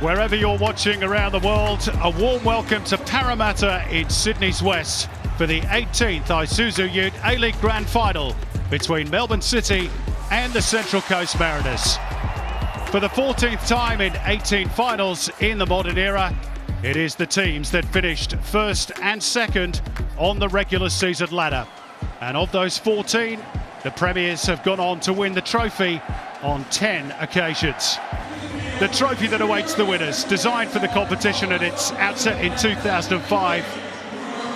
Wherever you're watching around the world, a warm welcome to Parramatta in Sydney's West for the 18th Isuzu UTE A-League Grand Final between Melbourne City and the Central Coast Mariners. For the 14th time in 18 finals in the modern era, it is the teams that finished first and second on the regular season ladder. And of those 14, the Premiers have gone on to win the trophy on 10 occasions. The trophy that awaits the winners, designed for the competition at its outset in 2005,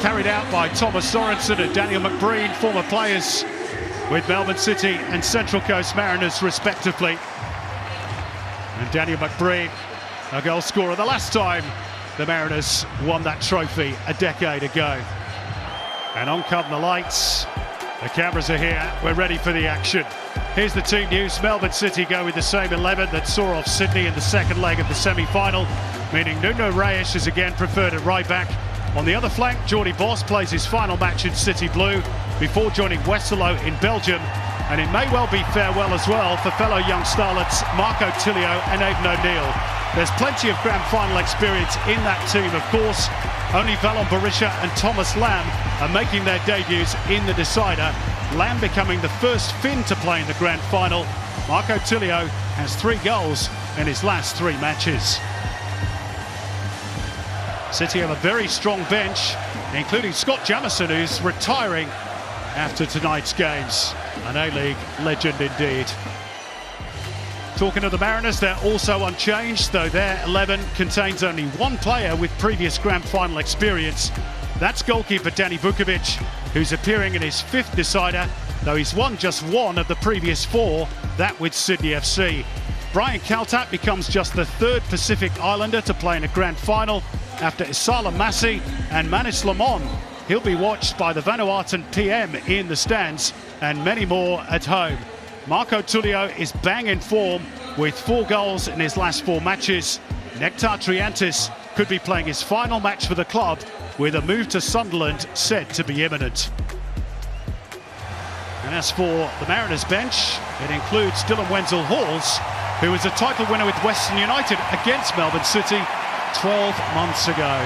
carried out by Thomas Sorensen and Daniel McBreen, former players with Melbourne City and Central Coast Mariners respectively. And Daniel McBreen, a goal scorer the last time the Mariners won that trophy a decade ago. And on come the lights, the cameras are here, we're ready for the action. Here's the team news. Melbourne City go with the same 11 that saw off Sydney in the second leg of the semi-final, meaning Nuno Reis is again preferred at right back. On the other flank, Jordy Boss plays his final match in City Blue before joining Westerlo in Belgium. And it may well be farewell as well for fellow young starlets Marco Tilio and Aidan O'Neill. There's plenty of grand final experience in that team, of course. Only Valon Berisha and Thomas Lamb are making their debuts in the decider. Lamb becoming the first Finn to play in the grand final. Marco Tilio has 3 goals in his last 3 matches. City have a very strong bench, including Scott Jamieson, who's retiring after tonight's games. An A-League legend indeed. Talking of the Mariners, they're also unchanged, though their 11 contains only 1 player with previous grand final experience. That's goalkeeper Danny Vukovic, who's appearing in his 5th decider, though he's won just 1 of the previous 4, that with Sydney FC. Brian Kaltap becomes just the 3rd Pacific Islander to play in a grand final after Isala Massi and Manis Lamon. He'll be watched by the Vanuatuan PM in the stands and many more at home. Marco Tilio is bang in form with 4 goals in his last 4 matches. Nectar Triantis could be playing his final match for the club, with a move to Sunderland said to be imminent. And as for the Mariners bench, it includes Dylan Wenzel-Halls, who was a title winner with Western United against Melbourne City 12 months ago.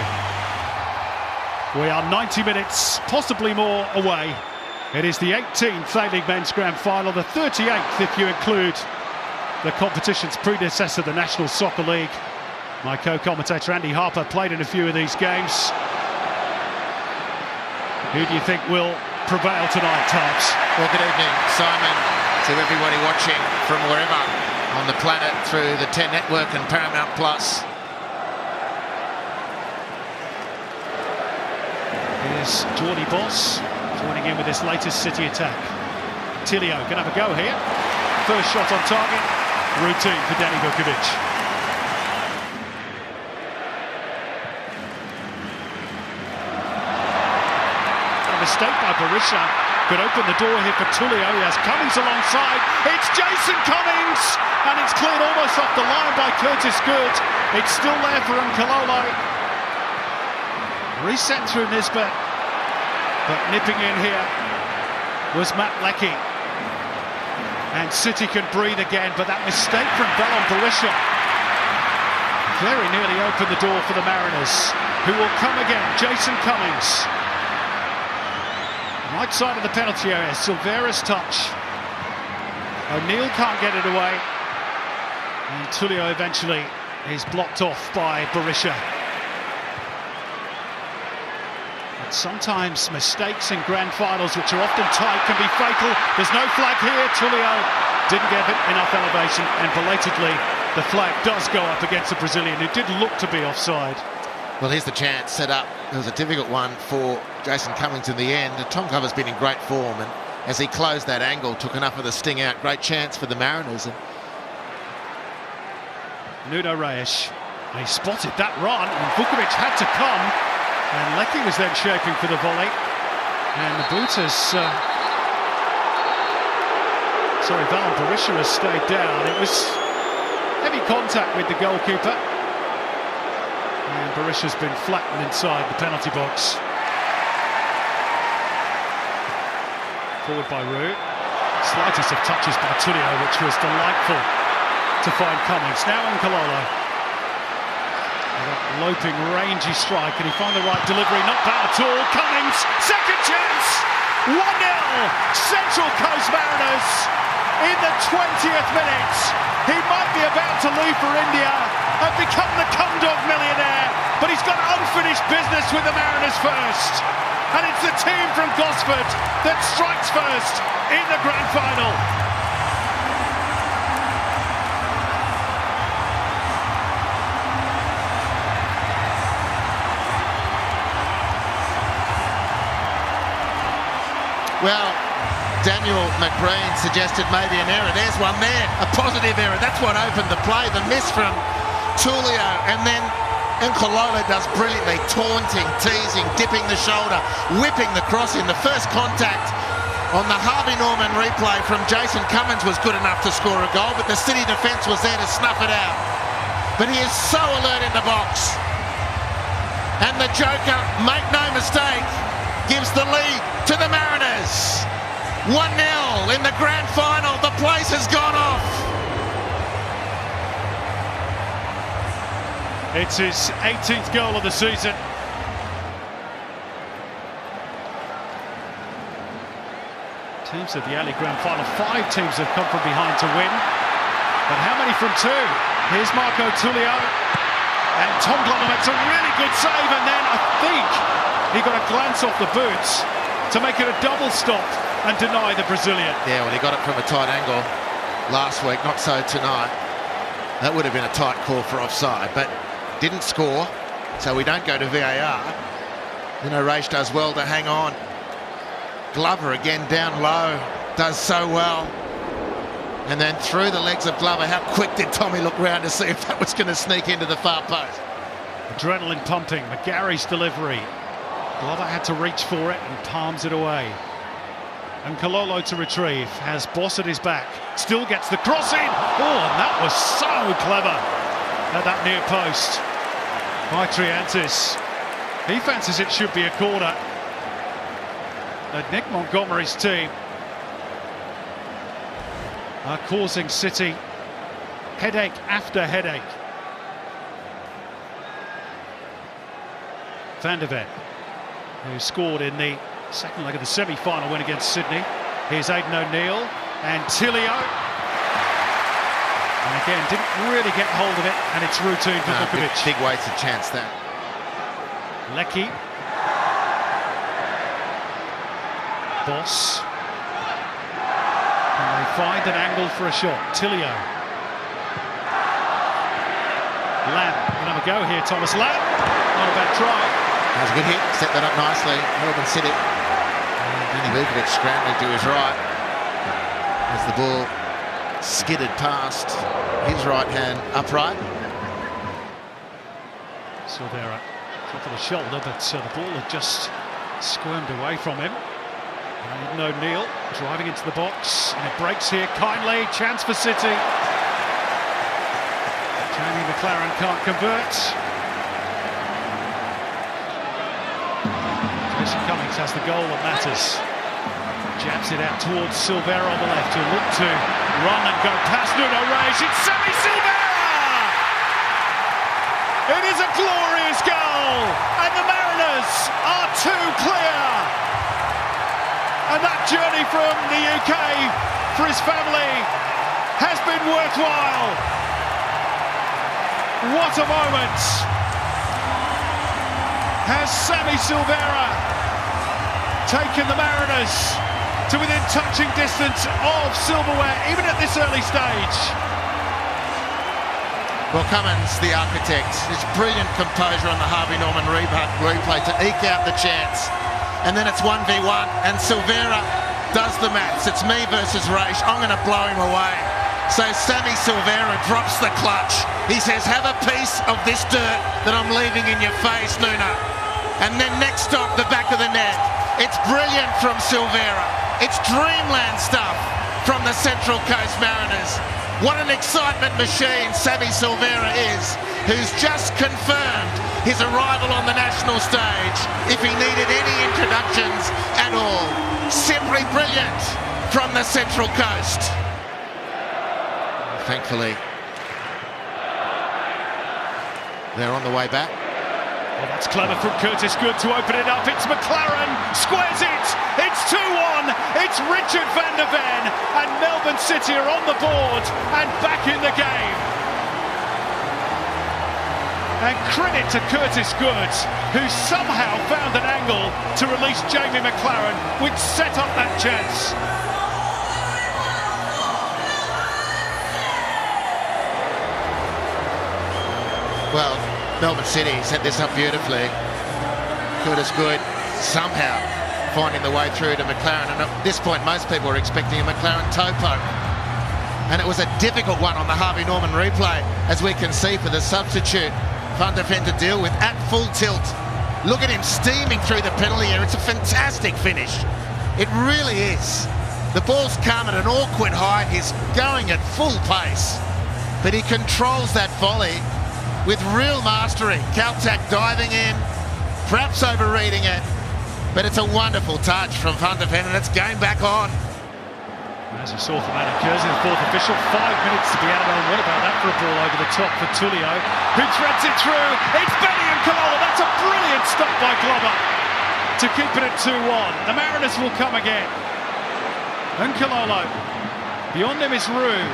We are 90 minutes, possibly more, away. It is the 18th A-League Men's Grand Final, the 38th if you include the competition's predecessor, the National Soccer League. My co-commentator Andy Harper played in a few of these games. Who do you think will prevail tonight, Tubbs? Well, good evening, Simon, to everybody watching from wherever on the planet through the 10 Network and Paramount Plus. Here's Jordy Boss joining in with this latest City attack. Tilio can have a go here. First shot on target, routine for Danny Vukovic. A mistake by Berisha could open the door here for Tilio. He has Cummings alongside. It's Jason Cummings, and it's cleared almost off the line by Curtis Good. It's still there for Nkololo. Reset through Nisbet, but nipping in here was Matt Leckie. And City can breathe again, but that mistake from Valon Berisha very nearly opened the door for the Mariners, who will come again. Jason Cummings. Right side of the penalty area, Silvera's touch. O'Neill can't get it away. And Tilio eventually is blocked off by Berisha. Sometimes mistakes in grand finals, which are often tight, can be fatal. There's no flag here. Tilio didn't get enough elevation, and belatedly the flag does go up against the Brazilian, who did look to be offside. Well, here's the chance set up. It was a difficult one for Jason Cummings in the end. Tom Glover's been in great form, and as he closed that angle, took enough of the sting out. Great chance for the Mariners. And Nuno Reis, he spotted that run, and Vukovic had to come. And Leckie was then shaping for the volley. And the boot has... Valon Berisha has stayed down. It was heavy contact with the goalkeeper. And Berisha's been flattened inside the penalty box. Forward by Roux. Slightest of touches by Tilio, which was delightful to find Cummings. Now Nkololo. loping, rangy strike. Can he find the right delivery? Not bad at all. Cummings, second chance. 1-0. Central Coast Mariners in the 20th minute. He might be about to leave for India and become the Cumdog millionaire, but he's got unfinished business with the Mariners first. And it's the team from Gosford that strikes first in the grand final. Well, Daniel McBreen suggested maybe an error. There's one there, a positive error. That's what opened the play. The miss from Tulio, and then Nkololo does brilliantly, taunting, teasing, dipping the shoulder, whipping the cross in. The first contact on the Harvey Norman replay from Jason Cummings was good enough to score a goal, but the City defence was there to snuff it out. But he is so alert in the box. And the Joker, make no mistake, gives the lead to the Mariners. 1-0 in the grand final. The place has gone off. It's his 18th goal of the season. Teams of the A-League grand final, 5 teams have come from behind to win. But how many from 2? Here's Marco Tulio. And Tom Glover makes a really good save, and then I think he got a glance off the boots to make it a double stop and deny the Brazilian. Yeah, well, he got it from a tight angle last week, not so tonight. That would have been a tight call for offside, but didn't score, so we don't go to VAR. You know, Raish does well to hang on. Glover again down low, does so well. And then through the legs of Glover, how quick did Tommy look round to see if that was going to sneak into the far post? Adrenaline pumping, McGarry's delivery. Glover had to reach for it and palms it away. And Nkololo to retrieve, has Boss at his back, still gets the cross in. Oh, and that was so clever at that near post by Triantis. He fancies it should be a corner. And Nick Montgomery's team are causing City headache after headache. Van der Ven, who scored in the second leg of the semi-final win against Sydney. Here's Aidan O'Neill and Tilio. And again, didn't really get hold of it, and it's routine for Vukovic. Big wasted chance there. Lecky. Boss. Can they find an angle for a shot? Tilio. Lamb. We'll have a go here, Thomas Lamb. Not a bad try. That was a good hit, set that up nicely. Melbourne City. Danny Vukovic scrambling to his right as the ball skidded past his right hand upright. Silvera top of the shoulder, but the ball had just squirmed away from him. And O'Neill driving into the box, and it breaks here kindly. Chance for City. Jamie McLaren can't convert. Jason Cummings has the goal that matters. Jabs it out towards Silvera on the left, who look to run and go past Nuno Reis. It's Sammy Silvera! It is a glorious goal, and the Mariners are 2 clear. And that journey from the UK for his family has been worthwhile. What a moment! Has Sammy Silvera taken the Mariners to within touching distance of silverware, even at this early stage? Well, Cummins, the architect, his brilliant composure on the Harvey Norman replay to eke out the chance. And then it's 1v1, and Silvera does the maths. It's me versus Raish. I'm going to blow him away. So Sammy Silvera drops the clutch. He says, have a piece of this dirt that I'm leaving in your face, Nuno. And then next stop, the back of the net. It's brilliant from Silvera. It's dreamland stuff from the Central Coast Mariners. What an excitement machine Sammy Silvera is, who's just confirmed his arrival on the national stage, if he needed any introductions at all. Simply brilliant from the Central Coast. Thankfully, they're on the way back. Oh, that's clever from Curtis Good to open it up. It's McLaren, squares it. It's 2-1. It's Richard van der Ven, and Melbourne City are on the board and back in the game. And credit to Curtis Good, who somehow found an angle to release Jamie McLaren, which set up that chance. Well, Melbourne City set this up beautifully. Curtis Good somehow finding the way through to McLaren, and at this point most people were expecting a McLaren toe poke. And it was a difficult one on the Harvey Norman replay, as we can see, for the substitute Van der Ven to deal with at full tilt. Look at him steaming through the penalty area. It's a fantastic finish. It really is. The ball's come at an awkward height. He's going at full pace, but he controls that volley with real mastery. Kaltak diving in, perhaps overreading it, but it's a wonderful touch from Van der Ven, and it's game back on. As we saw from Adam Kersey, the fourth official, 5 minutes to be added on. What about that for a ball over the top for Tullio, who threads it through? It's Benny and Kalola. That's a brilliant stop by Glover to keep it at 2-1. The Mariners will come again. And Kalola, beyond him is Rue.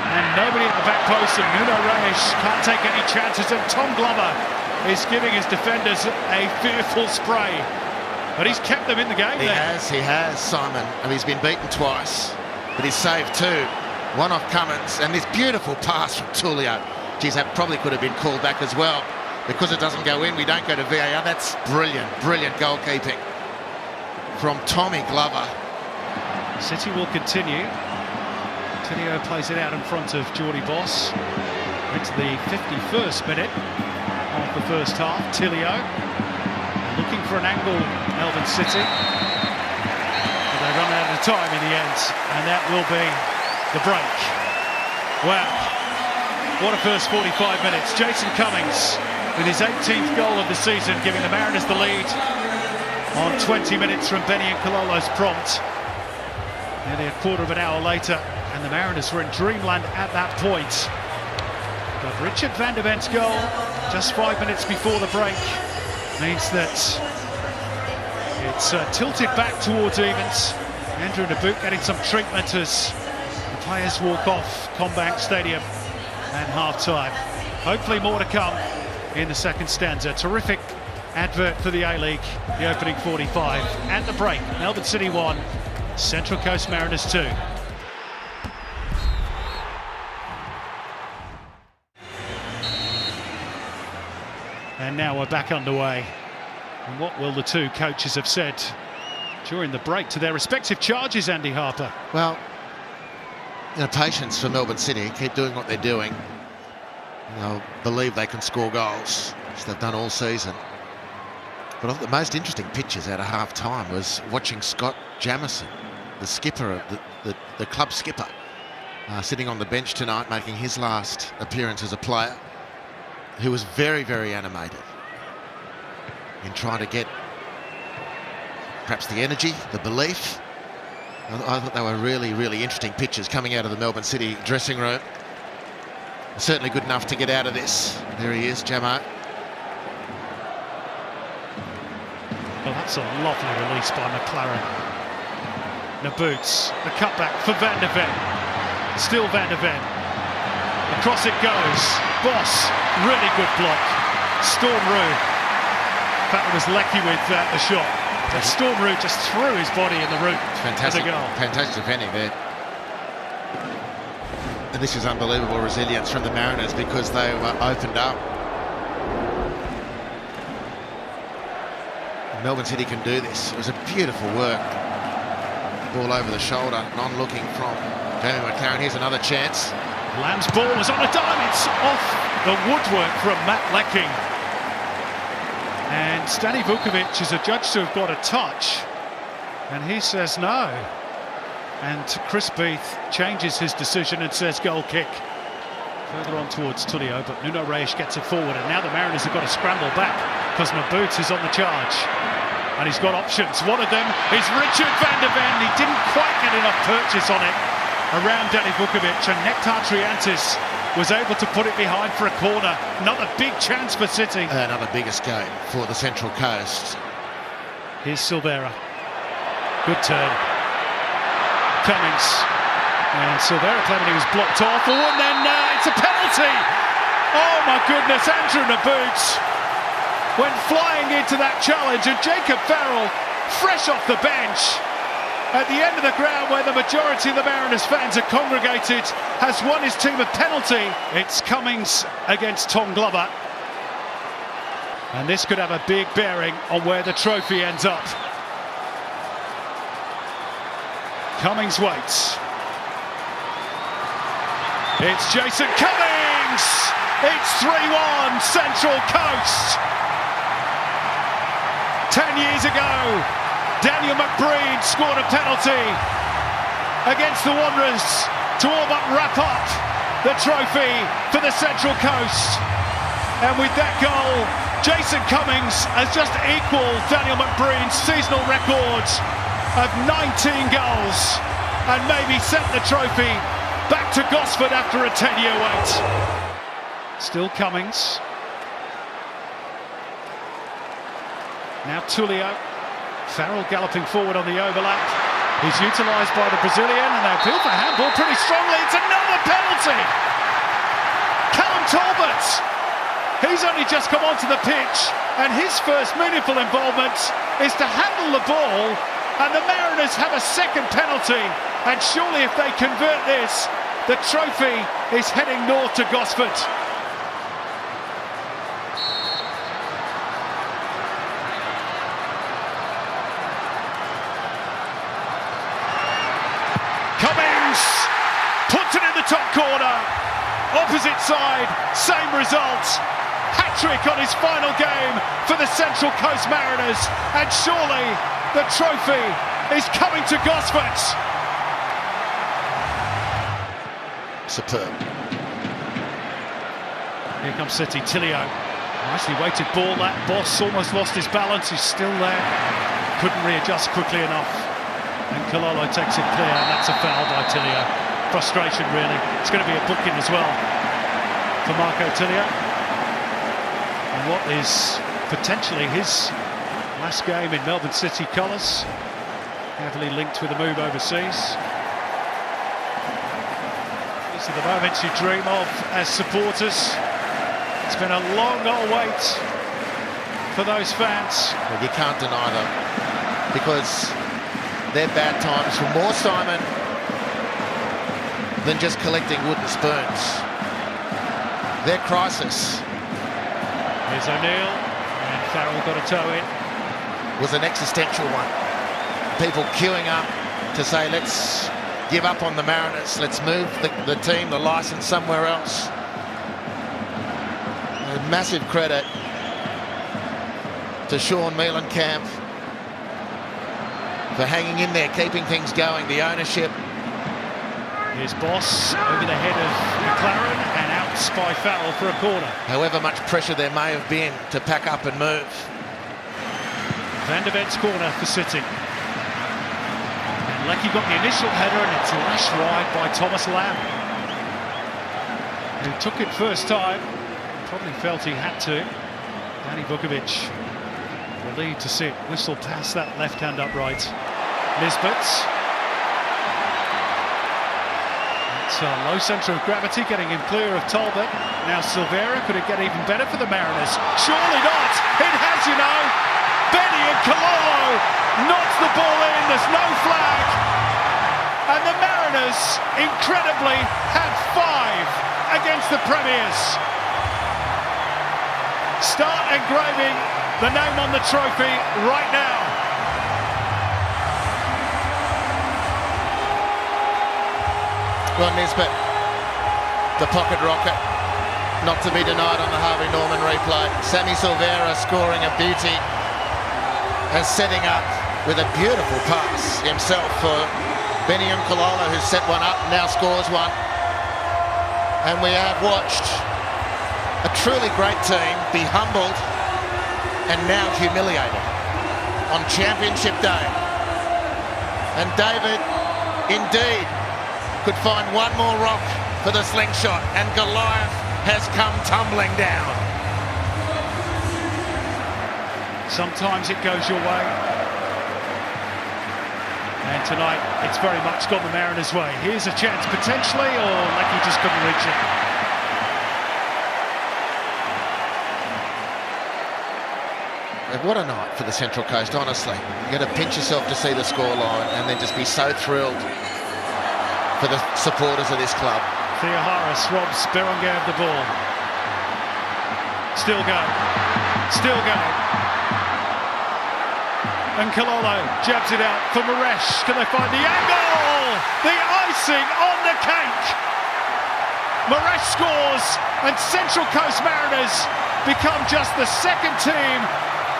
And nobody at the back post, and Nuno Reis can't take any chances, and Tom Glover is giving his defenders a fearful spray. But he's kept them in the game. He has, Simon. And he's been beaten twice, but he's saved two. One off Cummings, and this beautiful pass from Tullio. Geez, that probably could have been called back as well. Because it doesn't go in, we don't go to VAR. That's brilliant, brilliant goalkeeping from Tommy Glover. City will continue. Tullio plays it out in front of Geordie Boss. Into the 51st minute of the first half. Tullio looking for an angle, Melbourne City. But they run out of time in the end, and that will be the break. Wow, what a first 45 minutes. Jason Cummings with his 18th goal of the season, giving the Mariners the lead on 20 minutes from Benny and Kalolo's prompt. Nearly a quarter of an hour later, and the Mariners were in dreamland at that point. But Richard van der Ven's goal, just 5 minutes before the break, means that it's tilted back towards evens. Andrew Nabuk getting some treatment as the players walk off Combank Stadium at half-time. Hopefully more to come in the second stanza. Terrific advert for the A-League, the opening 45. At the break, Melbourne City 1, Central Coast Mariners 2. And now we're back underway. And what will the two coaches have said during the break to their respective charges, Andy Harper? Well, patience for Melbourne City. Keep doing what they're doing. They'll believe they can score goals, as they've done all season. But the most interesting pictures out of half-time was watching Scott Jamieson, the skipper of the club skipper, sitting on the bench tonight, making his last appearance as a player, who was very, very animated in trying to get perhaps the energy, the belief. I thought they were really, really interesting pictures coming out of the Melbourne City dressing room. Certainly good enough to get out of this. There he is, Jamo. Well, that's a lovely release by McLaren. Naboots, the cutback for Van der Ven. Still Van der Ven. Across it goes. Boss, really good block. Storm Rue. In fact, it was Leckie with the shot. But Storm Rue just threw his body in the route. Fantastic, for the goal. Fantastic defending there. And this is unbelievable resilience from the Mariners, because they were opened up. Melbourne City can do this. It was a beautiful work. Ball over the shoulder, non-looking from Jamie McLaren. Here's another chance. Lamb's ball was on a dime. It's off the woodwork from Matt Leckie. And Stani Vukovic is adjudged to have got a touch, and he says no. And Chris Beath changes his decision and says goal kick. Further on towards Tullio, but Nuno Reis gets it forward, and now the Mariners have got to scramble back because Naboots is on the charge. And he's got options. One of them is Richard van der Ven. He didn't quite get enough purchase on it around Stani Vukovic, and Nektar Triantis was able to put it behind for a corner. Another big chance for City. Another big escape for the Central Coast. Here's Silvera. Good turn. Cummings. And Silvera claiming he was blocked off. Oh, and then it's a penalty. Oh my goodness, Andrew Naboot went flying into that challenge, and Jacob Farrell, fresh off the bench, at the end of the ground where the majority of the Mariners fans are congregated, has won his team a penalty. It's Cummings against Tom Glover. And this could have a big bearing on where the trophy ends up. Cummings waits. It's Jason Cummings! It's 3-1 Central Coast. 10 years ago, Daniel McBreen scored a penalty against the Wanderers to all but wrap up the trophy for the Central Coast. And with that goal, Jason Cummings has just equalled Daniel McBreen's seasonal record of 19 goals and maybe sent the trophy back to Gosford after a 10-year wait. Still Cummings. Now Tullio. Farrell galloping forward on the overlap. He's utilised by the Brazilian, and they appeal for handball pretty strongly. It's another penalty! Callum Talbot! He's only just come onto the pitch, and his first meaningful involvement is to handle the ball, and the Mariners have a second penalty, and surely if they convert this, the trophy is heading north to Gosford. Cummings puts it in the top corner, opposite side, same result. Hat-trick on his final game for the Central Coast Mariners, and surely the trophy is coming to Gosford. Superb. Here comes City. Tullio. Nicely weighted ball. That boss almost lost his balance. He's still there. Couldn't readjust quickly enough. And Kalolo takes it clear, and that's a foul by Tullio. Frustration, really. It's going to be a booking as well for Marco Tullio. And what is potentially his last game in Melbourne City colours. Heavily linked with a move overseas. These are the moments you dream of as supporters. It's been a long old wait for those fans. Well, you can't deny them, because they're bad times for more Simon than just collecting wooden spoons. Their crisis. Here's O'Neill, and Farrell got a toe in. Was an existential one. People queuing up to say, let's give up on the Mariners, let's move the team, the licence somewhere else. A massive credit to Sean Mealenkamp for hanging in there, keeping things going, the ownership. Here's Boss over the head of McLaren and out by Farrell for a corner. However much pressure there may have been to pack up and move. Van der Vet's corner for City. And Leckie got the initial header, and it's lashed wide by Thomas Lamb, who took it first time. Probably felt he had to. Danny Vukovic relieved to sit. Whistle past that left hand upright. Nisbet. It's a low centre of gravity, getting him clear of Talbot. Now Silvera, could it get even better for the Mariners? Surely not! It has, you know! Benny and Kalolo knocks the ball in, there's no flag. And the Mariners, incredibly, had 5 against the Premiers. Start engraving the name on the trophy right now. Ron Nisbet, the pocket rocket, not to be denied on the Harvey Norman replay. Sammy Silvera scoring a beauty and setting up with a beautiful pass himself for Benny Kalolo, who set one up, now scores one. And we have watched a truly great team be humbled and now humiliated on Championship Day. And David, indeed, could find one more rock for the slingshot, and Goliath has come tumbling down. Sometimes it goes your way, and tonight it's very much gone the Mariners' way. Here's a chance potentially, or Macca just couldn't reach it. What a night for the Central Coast, honestly. You've got to pinch yourself to see the scoreline and then just be so thrilled for the supporters of this club. Theoharis robs Berenguer of the ball. Still going. Still going. And Kalolo jabs it out for Maresh. Can they find the angle? The icing on the cake. Maresh scores, and Central Coast Mariners become just the second team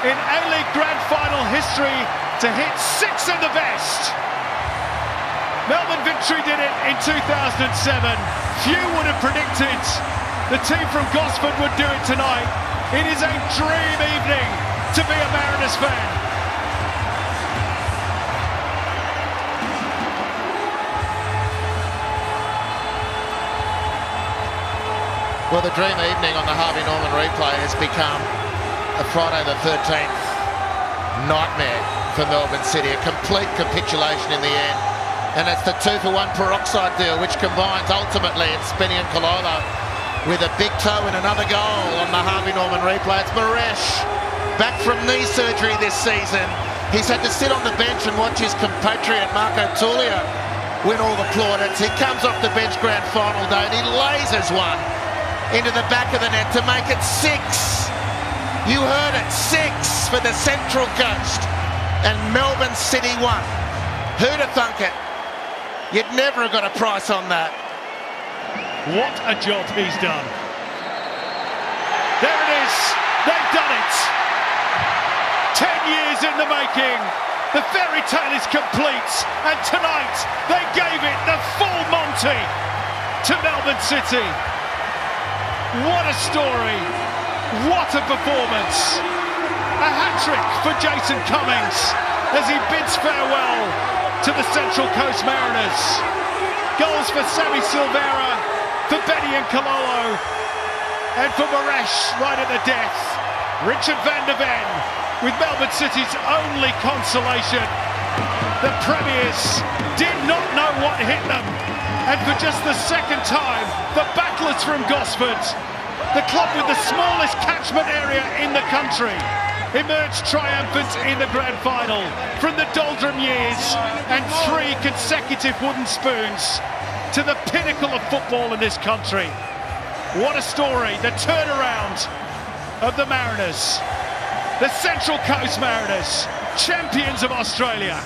in A-League Grand Final history to hit 6 of the best. Melbourne Victory did it in 2007. Few would have predicted the team from Gosford would do it tonight. It is a dream evening to be a Mariners fan. Well, the dream evening on the Harvey Norman replay has become a Friday the 13th nightmare for Melbourne City. A complete capitulation in the end. And it's the 2-for-1 peroxide deal, which combines ultimately it's Benny and Kalolo with a big toe in another goal on the Harvey Norman replay. It's Maresh, back from knee surgery this season. He's had to sit on the bench and watch his compatriot Marco Tullio win all the plaudits. He comes off the bench grand final day and he lasers one into the back of the net to make it 6. You heard it, 6 for the Central Coast, and Melbourne City won. Who'd have thunk it? You'd never have got a price on that. What a job he's done. There it is. They've done it. 10 years in the making. The fairy tale is complete. And tonight, they gave it the full Monty to Melbourne City. What a story. What a performance. A hat-trick for Jason Cummings as he bids farewell to the Central Coast Mariners. Goals for Sammy Silvera, for Benny and Kalolo, and for Maresh right at the death. Richard van der Ven with Melbourne City's only consolation. The Premiers did not know what hit them, and for just the second time, the battlers from Gosford, the club with the smallest catchment area in the country, emerged triumphant in the grand final from the doldrum years and 3 consecutive wooden spoons to the pinnacle of football in this country. What a story, the turnaround of the Mariners, the Central Coast Mariners, champions of Australia.